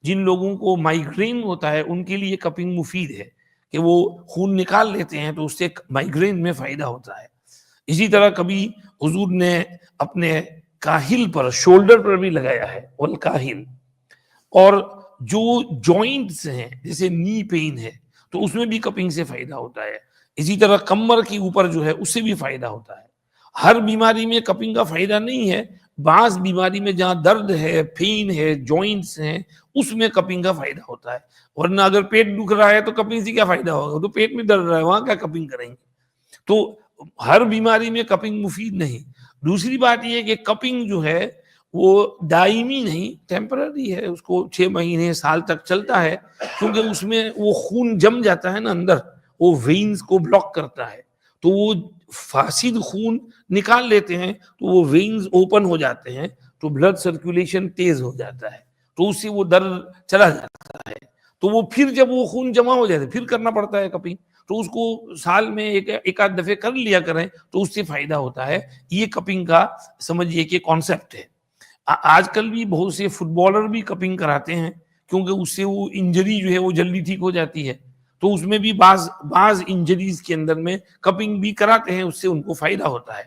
جن لوگوں کو مائیگرین ہوتا ہے ان کے لیے کپنگ مفید ہے کہ وہ خون نکال لیتے ہیں تو اس سے مائیگرین میں فائدہ ہوتا ہے. اسی طرح کبھی حضور نے اپنے کاہل پر، شولڈر پر بھی لگایا ہے، والکاہل. اور جو جوائنٹس ہیں جیسے نی پین ہے تو اس میں بھی کپنگ سے فائدہ ہوتا ہے. اسی طرح کمر کے اوپر جو ہے اس سے بھی فائدہ ہوتا ہے. ہر بیماری میں کپنگ کا فائدہ نہیں ہے، بعض بیماری میں جہاں درد ہے، پین ہے، جوائنٹس ہیں، اس میں کپنگ کا فائدہ ہوتا ہے. ورنہ اگر پیٹ دکھ رہا ہے تو کپنگ سے کیا فائدہ ہوگا؟ تو پیٹ میں درد رہا ہے، وہاں کیا کپنگ کریں گے؟ تو ہر بیماری میں کپنگ مفید نہیں. دوسری بات یہ کہ کپنگ جو ہے وہ دائمی نہیں، ٹیمپرری ہے، اس کو 6 مہینے سال تک چلتا ہے، کیونکہ اس میں وہ خون جم جاتا ہے نا اندر، وہ وینز کو بلاک کرتا ہے، تو وہ فاسد خون نکال لیتے ہیں تو وہ وینز اوپن ہو جاتے ہیں، تو بلڈ سرکولیشن تیز ہو جاتا ہے، تو اس سے وہ درد چلا جاتا ہے. تو وہ پھر جب وہ خون جمع ہو جاتا ہے پھر کرنا پڑتا ہے کپنگ. تو اس کو سال میں ایک آدھ دفعے کر لیا کریں تو اس سے فائدہ ہوتا ہے. یہ کپنگ کا سمجھیے کہ کانسیپٹ ہے. آج کل بھی بہت سے فٹ بالر بھی کپنگ کراتے ہیں کیونکہ اس سے وہ انجری جو ہے وہ جلدی ٹھیک ہو جاتی ہے. تو اس میں بھی بعض انجریز کے اندر میں کپنگ بھی کراتے ہیں، اس سے ان کو فائدہ ہوتا ہے.